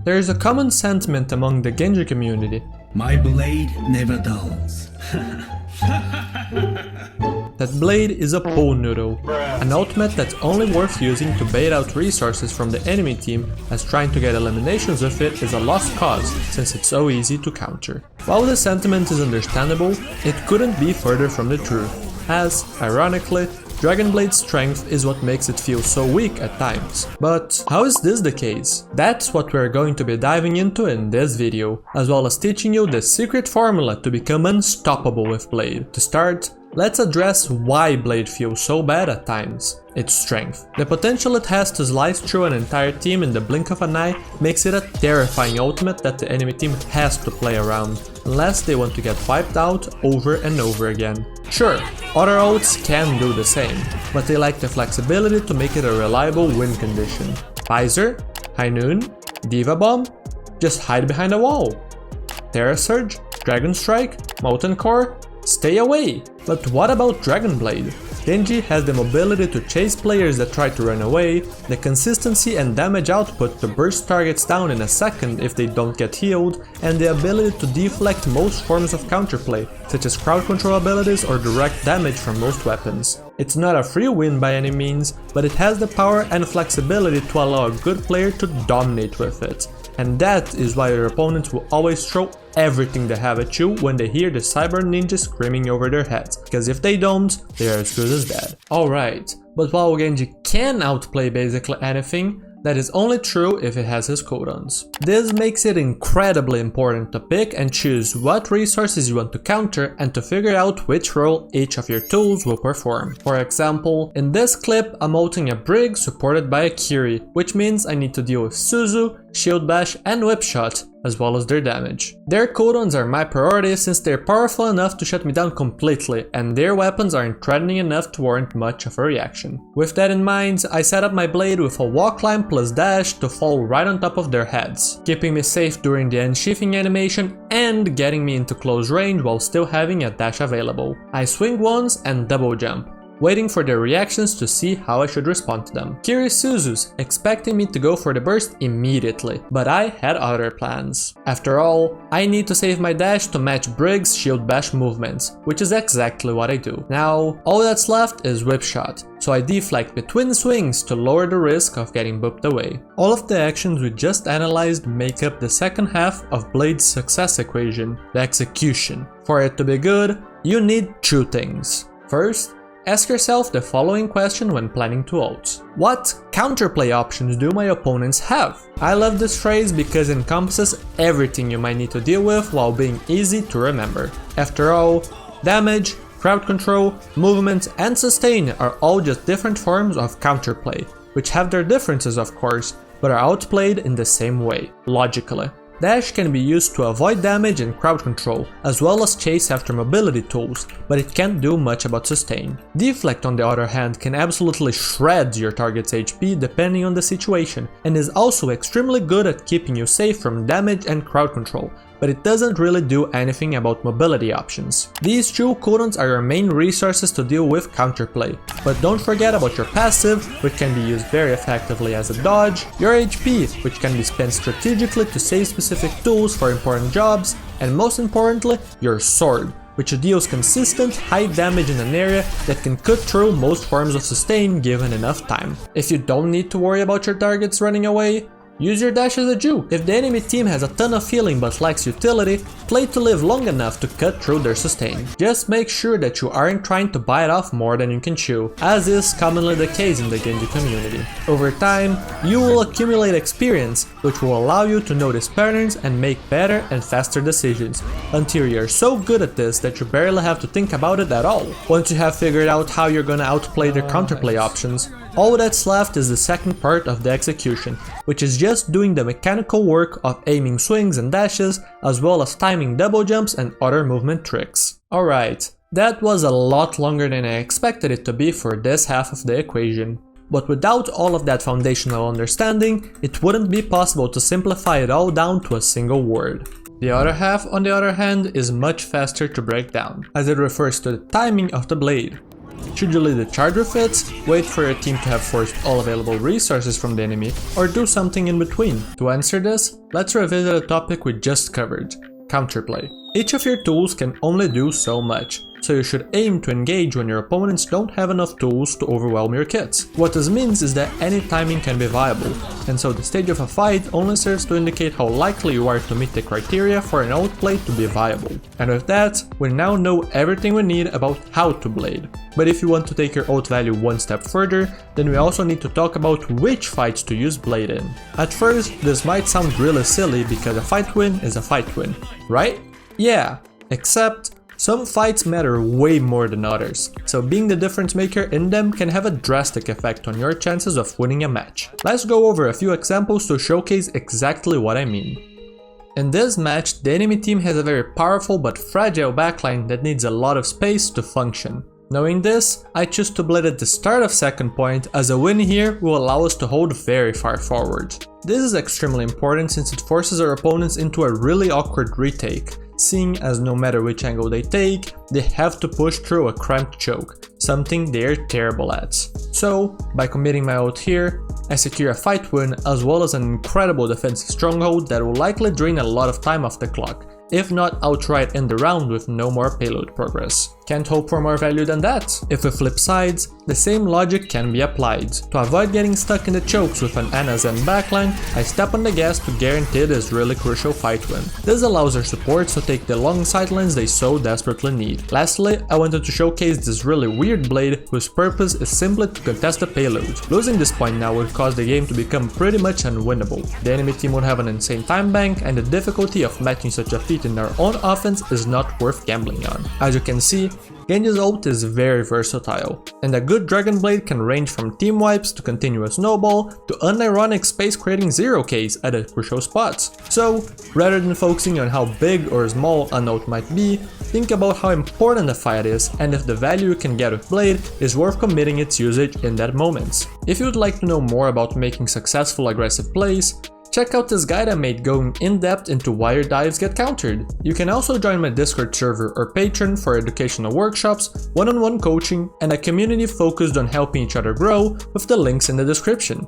There is a common sentiment among the Genji community. My blade never dulls. That blade is a pool noodle, an ultimate that's only worth using to bait out resources from the enemy team, as trying to get eliminations with it is a lost cause since it's so easy to counter. While the sentiment is understandable, it couldn't be further from the truth, as, ironically, Dragon Blade's strength is what makes it feel so weak at times. But how is this the case? That's what we're going to be diving into in this video, as well as teaching you the secret formula to become unstoppable with Blade. To start, let's address why Blade feels so bad at times. Its strength. The potential it has to slice through an entire team in the blink of an eye makes it a terrifying ultimate that the enemy team has to play around, unless they want to get wiped out over and over again. Sure, other ults can do the same, but they lack the flexibility to make it a reliable win condition. Visor, High Noon, Diva Bomb, just hide behind a wall. Terra Surge, Dragon Strike, Molten Core, stay away! But what about Dragon Blade? Genji has the mobility to chase players that try to run away, the consistency and damage output to burst targets down in a second if they don't get healed, and the ability to deflect most forms of counterplay, such as crowd control abilities or direct damage from most weapons. It's not a free win by any means, but it has the power and flexibility to allow a good player to dominate with it. And that is why your opponents will always throw everything they have at you when they hear the cyber ninja screaming over their heads, because if they don't, they are as good as dead. Alright, but while Genji can outplay basically anything, that is only true if it has his cooldowns. This makes it incredibly important to pick and choose what resources you want to counter and to figure out which role each of your tools will perform. For example, in this clip I'm ulting a Brig supported by a Kiri, which means I need to deal with Suzu, Shield Bash and Whip Shot, as well as their damage. Their cooldowns are my priority since they're powerful enough to shut me down completely, and their weapons aren't threatening enough to warrant much of a reaction. With that in mind, I set up my Blade with a wall climb plus dash to fall right on top of their heads, keeping me safe during the unsheathing animation and getting me into close range while still having a dash available. I swing once and double jump, waiting for their reactions to see how I should respond to them. Kiri Suzu's expecting me to go for the burst immediately, but I had other plans. After all, I need to save my dash to match Brig's shield bash movements, which is exactly what I do. Now, all that's left is Whip Shot, so I deflect between swings to lower the risk of getting booped away. All of the actions we just analyzed make up the second half of Blade's success equation, the execution. For it to be good, you need two things. First, ask yourself the following question when planning to ult. What counterplay options do my opponents have? I love this phrase because it encompasses everything you might need to deal with while being easy to remember. After all, damage, crowd control, movement and sustain are all just different forms of counterplay, which have their differences of course, but are outplayed in the same way, logically. Dash can be used to avoid damage and crowd control, as well as chase after mobility tools, but it can't do much about sustain. Deflect on the other hand can absolutely shred your target's HP depending on the situation, and is also extremely good at keeping you safe from damage and crowd control, but it doesn't really do anything about mobility options. These two cooldowns are your main resources to deal with counterplay, but don't forget about your passive, which can be used very effectively as a dodge, your HP, which can be spent strategically to save specific tools for important jobs, and most importantly, your sword, which deals consistent high damage in an area that can cut through most forms of sustain given enough time. If you don't need to worry about your targets running away, use your dash as a Jew. If the enemy team has a ton of healing but lacks utility, play to live long enough to cut through their sustain. Just make sure that you aren't trying to bite off more than you can chew, as is commonly the case in the Genji community. Over time, you will accumulate experience, which will allow you to notice patterns and make better and faster decisions, until you're so good at this that you barely have to think about it at all. Once you have figured out how you're gonna outplay their counterplay options, all that's left is the second part of the execution, which is just doing the mechanical work of aiming swings and dashes, as well as timing double jumps and other movement tricks. Alright, that was a lot longer than I expected it to be for this half of the equation. But without all of that foundational understanding, it wouldn't be possible to simplify it all down to a single word. The other half, on the other hand, is much faster to break down, as it refers to the timing of the blade. Should you lead the charge with it, wait for your team to have forced all available resources from the enemy, or do something in between? To answer this, let's revisit a topic we just covered: counterplay. Each of your tools can only do so much, so you should aim to engage when your opponents don't have enough tools to overwhelm your kits. What this means is that any timing can be viable, and so the stage of a fight only serves to indicate how likely you are to meet the criteria for an outplay to be viable. And with that, we now know everything we need about how to blade. But if you want to take your ult value one step further, then we also need to talk about which fights to use blade in. At first, this might sound really silly because a fight win is a fight win, right? Yeah, except some fights matter way more than others, so being the difference maker in them can have a drastic effect on your chances of winning a match. Let's go over a few examples to showcase exactly what I mean. In this match, the enemy team has a very powerful but fragile backline that needs a lot of space to function. Knowing this, I choose to blade at the start of second point, as a win here will allow us to hold very far forward. This is extremely important since it forces our opponents into a really awkward retake, seeing as no matter which angle they take, they have to push through a cramped choke, something they're terrible at. So, by committing my ult here, I secure a fight win as well as an incredible defensive stronghold that will likely drain a lot of time off the clock, if not outright end the round with no more payload progress. Can't hope for more value than that. If we flip sides, the same logic can be applied. To avoid getting stuck in the chokes with an Ana Zen backline, I step on the gas to guarantee this really crucial fight win. This allows our supports to take the long sidelines they so desperately need. Lastly, I wanted to showcase this really weird blade whose purpose is simply to contest the payload. Losing this point now would cause the game to become pretty much unwinnable. The enemy team would have an insane time bank, and the difficulty of matching such a feat in our own offense is not worth gambling on. As you can see, Genji's ult is very versatile, and a good Dragon Blade can range from team wipes to continuous snowball to unironic space creating 0Ks at a crucial spots. So, rather than focusing on how big or small an ult might be, think about how important the fight is and if the value you can get with Blade is worth committing its usage in that moment. If you would like to know more about making successful aggressive plays, check out this guide I made going in depth into why your dives get countered. You can also join my Discord server or Patreon for educational workshops, one-on-one coaching, and a community focused on helping each other grow with the links in the description.